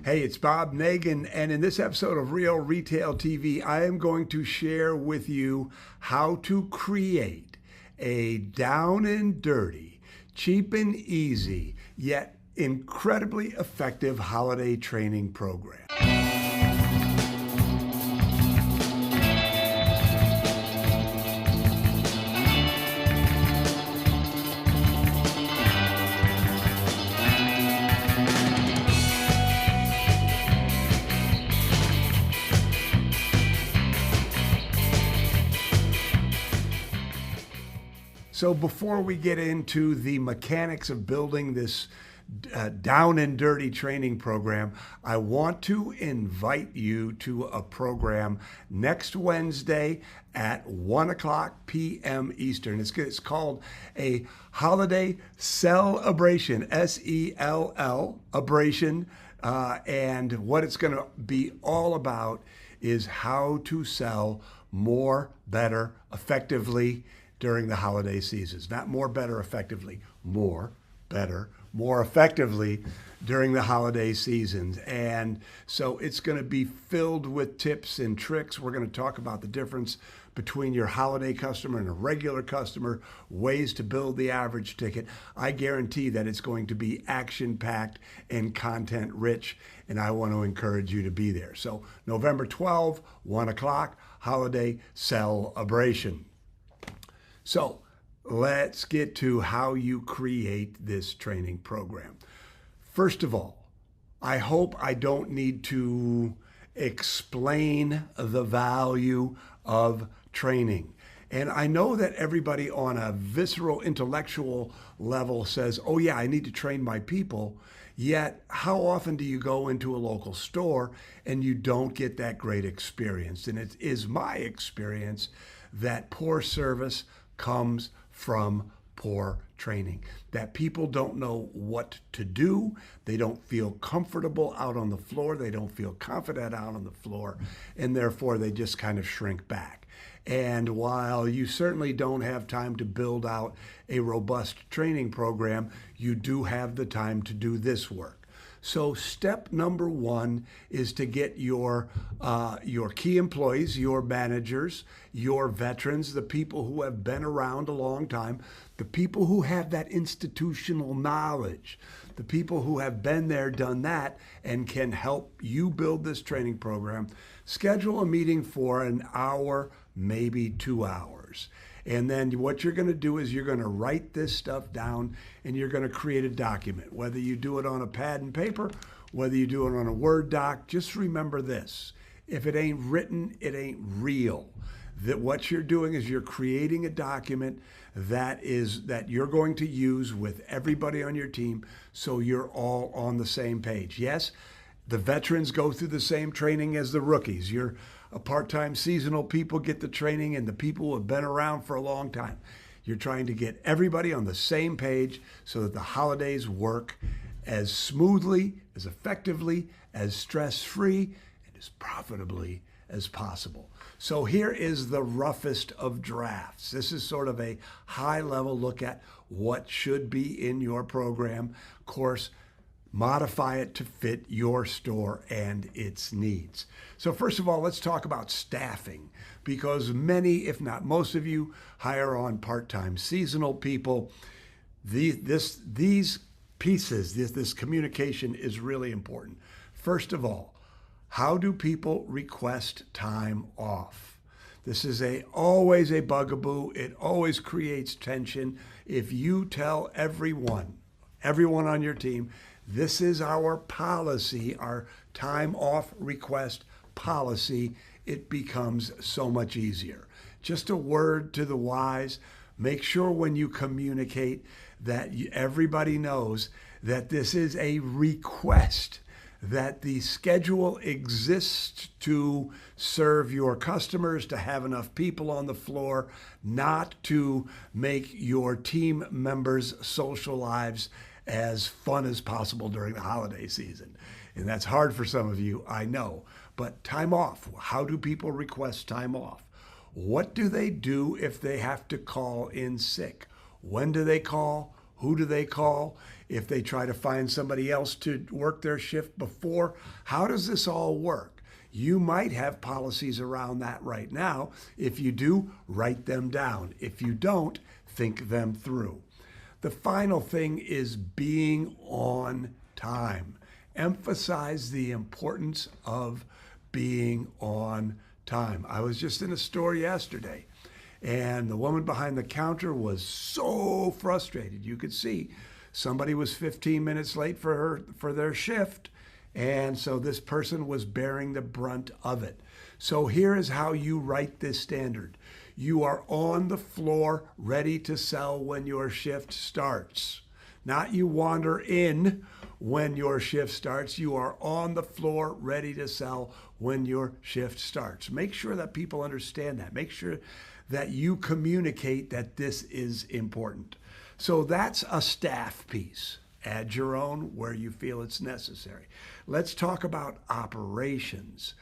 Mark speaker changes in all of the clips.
Speaker 1: Hey, it's Bob Nagan, and in this episode of Real Retail TV, I am going to share with you how to create a down and dirty, cheap and easy, yet incredibly effective holiday training program. So before we get into the mechanics of building this down and dirty training program, I want to invite you to a program next Wednesday at 1 p.m. Eastern. It's called a Holiday Celebration, S-E-L-L, Abration. And what it's going to be all about is how to sell more, better, effectively during the holiday seasons. Not more, better, effectively, more, better, more effectively during the holiday seasons. And so it's going to be filled with tips and tricks. We're going to talk about the difference between your holiday customer and a regular customer, ways to build the average ticket. I guarantee that it's going to be action-packed and content-rich, and I want to encourage you to be there. So November 12, 1 o'clock, Holiday Celebration. So let's get to how you create this training program. First of all, I hope I don't need to explain the value of training. And I know that everybody on a visceral intellectual level says, oh yeah, I need to train my people. Yet, how often do you go into a local store and you don't get that great experience? And it is my experience that poor service comes from poor training, that people don't know what to do. They don't feel comfortable out on the floor. They don't feel confident out on the floor, and therefore they just kind of shrink back. And while you certainly don't have time to build out a robust training program, you do have the time to do this work. So step number one is to get your key employees, your managers, your veterans, the people who have been around a long time, the people who have that institutional knowledge, the people who have been there, done that, and can help you build this training program. Schedule a meeting for an hour, maybe 2 hours. And then what you're going to do is you're going to write this stuff down and you're going to create a document. Whether you do it on a pad and paper, whether you do it on a Word doc, just remember this. If it ain't written, it ain't real. That what you're doing is you're creating a document that you're going to use with everybody on your team so you're all on the same page. Yes, the veterans go through the same training as the rookies. You're a part-time seasonal people get the training, and the people who have been around for a long time. You're trying to get everybody on the same page so that the holidays work as smoothly, as effectively, as stress-free, and as profitably as possible. So here is the roughest of drafts. This is sort of a high-level look at what should be in your program. Of course, modify it to fit your store and its needs. So first of all, let's talk about staffing, because many, if not most of you, hire on part-time seasonal people. These pieces, this communication is really important. First of all, how do people request time off? This is always a bugaboo. It always creates tension. If you tell everyone on your team, this is our policy, our time off request policy, it becomes so much easier. Just a word to the wise, make sure when you communicate that everybody knows that this is a request, that the schedule exists to serve your customers, to have enough people on the floor, not to make your team members' social lives as fun as possible during the holiday season. And that's hard for some of you, I know. But time off, how do people request time off? What do they do if they have to call in sick? When do they call? Who do they call if they try to find somebody else to work their shift before? How does this all work? You might have policies around that right now. If you do, write them down. If you don't, think them through. The final thing is being on time. Emphasize the importance of being on time. I was just in a store yesterday, and the woman behind the counter was so frustrated. You could see somebody was 15 minutes late for their shift, and so this person was bearing the brunt of it. So here is how you write this standard. You are on the floor ready to sell when your shift starts. Not you wander in when your shift starts. You are on the floor ready to sell when your shift starts. Make sure that people understand that. Make sure that you communicate that this is important. So that's a staff piece. Add your own where you feel it's necessary. Let's talk about operations.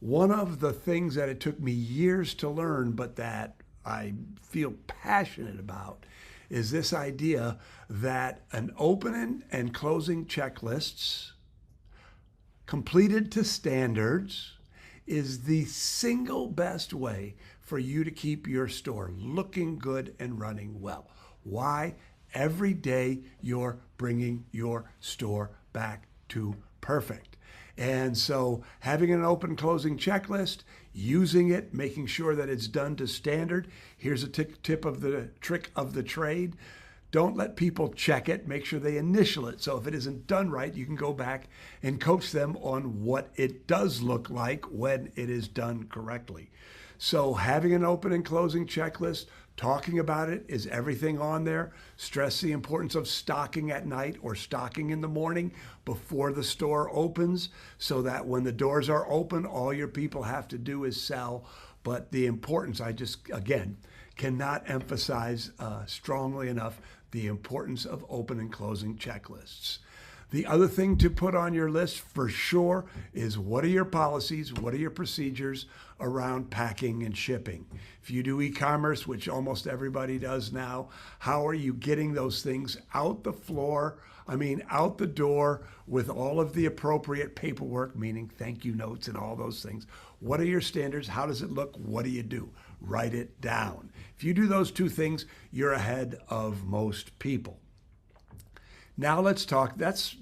Speaker 1: One of the things that it took me years to learn, but that I feel passionate about, is this idea that an opening and closing checklists completed to standards is the single best way for you to keep your store looking good and running well. Why? Every day you're bringing your store back to perfect. And so having an open closing checklist, using it, making sure that it's done to standard. Here's a trick of the trade. Don't let people check it. Make sure they initial it. So if it isn't done right, you can go back and coach them on what it does look like when it is done correctly. So having an open and closing checklist, talking about it, is everything on there? Stress the importance of stocking at night or stocking in the morning before the store opens, so that when the doors are open, all your people have to do is sell. But the importance, I just, again, cannot emphasize strongly enough the importance of open and closing checklists. The other thing to put on your list for sure is, what are your policies? What are your procedures around packing and shipping? If you do e-commerce, which almost everybody does now, how are you getting those things out the door with all of the appropriate paperwork, meaning thank you notes and all those things? What are your standards? How does it look? What do you do? Write it down. If you do those two things, you're ahead of most people. Now let's talk, that's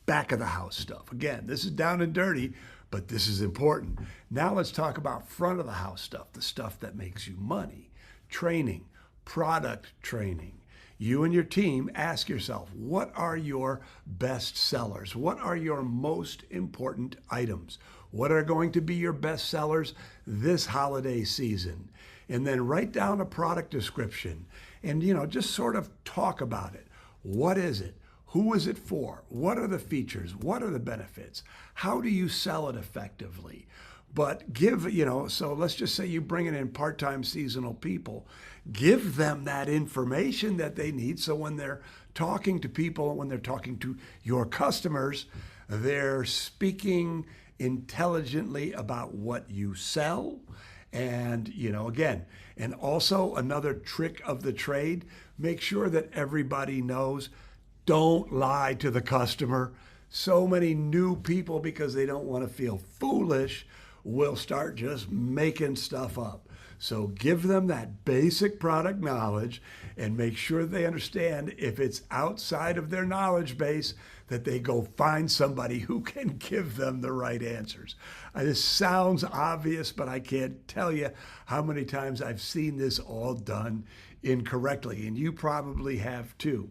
Speaker 1: back of the house stuff. Again, this is down and dirty, but this is important. Now let's talk about front of the house stuff, the stuff that makes you money. Training, product training. You and your team ask yourself, what are your best sellers? What are your most important items? What are going to be your best sellers this holiday season? And then write down a product description and, just sort of talk about it. What is it? Who is it for? What are the features? What are the benefits? How do you sell it effectively? But so let's just say you bring in part-time seasonal people. Give them that information that they need, so when they're talking to people, when they're talking to your customers, they're speaking intelligently about what you sell. And, again, and also another trick of the trade, make sure that everybody knows, don't lie to the customer. So many new people, because they don't want to feel foolish, will start just making stuff up. So give them that basic product knowledge and make sure they understand, if it's outside of their knowledge base, that they go find somebody who can give them the right answers. This sounds obvious, but I can't tell you how many times I've seen this all done incorrectly, and you probably have too.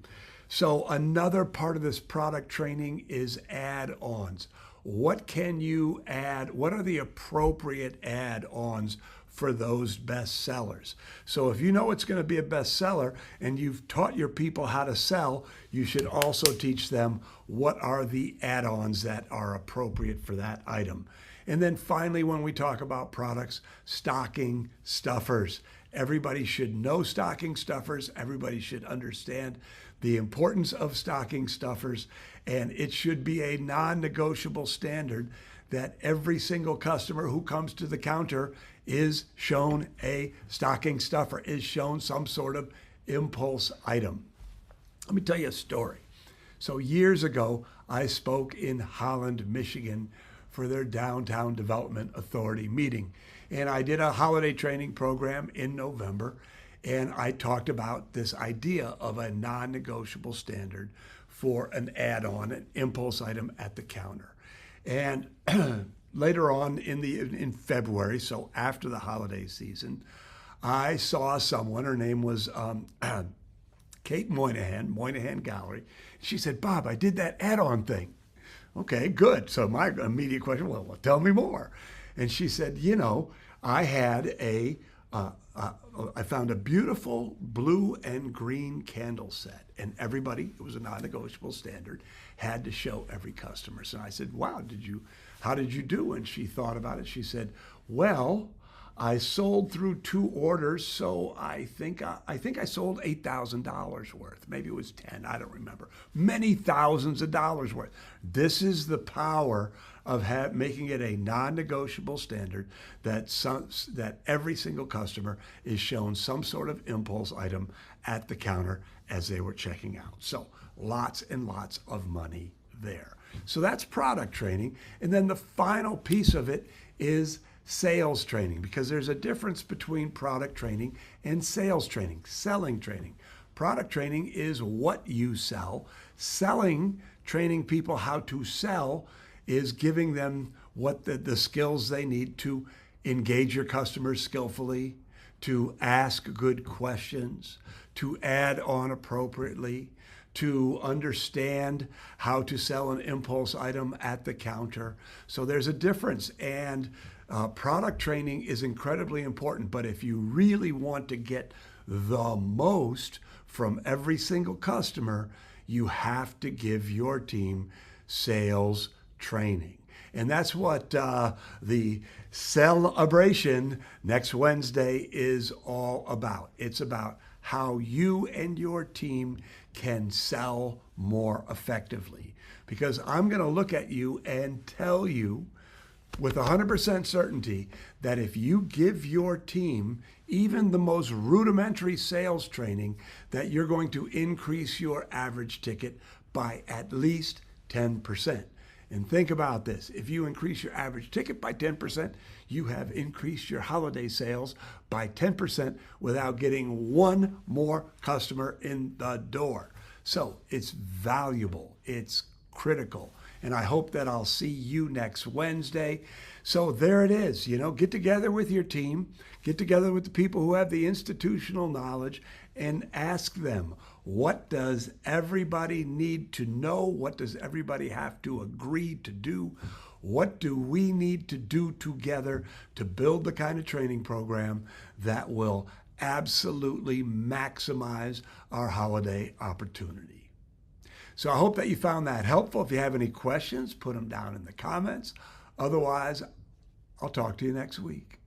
Speaker 1: So another part of this product training is add-ons. What can you add? What are the appropriate add-ons for those best sellers? So if you know it's going to be a bestseller and you've taught your people how to sell, you should also teach them what are the add-ons that are appropriate for that item. And then finally, when we talk about products, stocking stuffers. Everybody should know stocking stuffers. Everybody should understand the importance of stocking stuffers, and it should be a non-negotiable standard that every single customer who comes to the counter is shown a stocking stuffer, is shown some sort of impulse item. Let me tell you a story. So years ago, I spoke in Holland, Michigan for their Downtown Development Authority meeting. And I did a holiday training program in November, and I talked about this idea of a non-negotiable standard for an add-on, an impulse item at the counter. And later on in February, so after the holiday season, I saw someone, her name was Kate Moynihan Gallery. She said, Bob, I did that add-on thing. Okay, good. So my immediate question, well, tell me more. And she said, I had I found a beautiful blue and green candle set, and everybody, it was a non-negotiable standard, had to show every customer. So I said, wow, how did you do? And she thought about it. She said, well, I sold through 2 orders, so I think I sold $8,000 worth. Maybe it was 10, I don't remember. Many thousands of dollars worth. This is the power of making it a non-negotiable standard that every single customer is shown some sort of impulse item at the counter as they were checking out. So lots and lots of money there. So that's product training. And then the final piece of it is sales training, because there's a difference between product training and sales training, selling training. Product training is what you sell. Selling, training people how to sell, is giving them what the skills they need to engage your customers skillfully, to ask good questions, to add on appropriately, to understand how to sell an impulse item at the counter. So there's a difference, and product training is incredibly important, but if you really want to get the most from every single customer, you have to give your team sales training. And that's what the celebration next Wednesday is all about. It's about how you and your team can sell more effectively. Because I'm going to look at you and tell you with 100% certainty that if you give your team even the most rudimentary sales training, that you're going to increase your average ticket by at least 10%. And think about this. If you increase your average ticket by 10%, you have increased your holiday sales by 10% without getting one more customer in the door. So it's valuable. It's critical. And I hope that I'll see you next Wednesday. So there it is. Get together with your team, get together with the people who have the institutional knowledge, and ask them, what does everybody need to know? What does everybody have to agree to do? What do we need to do together to build the kind of training program that will absolutely maximize our holiday opportunity? So I hope that you found that helpful. If you have any questions, put them down in the comments. Otherwise, I'll talk to you next week.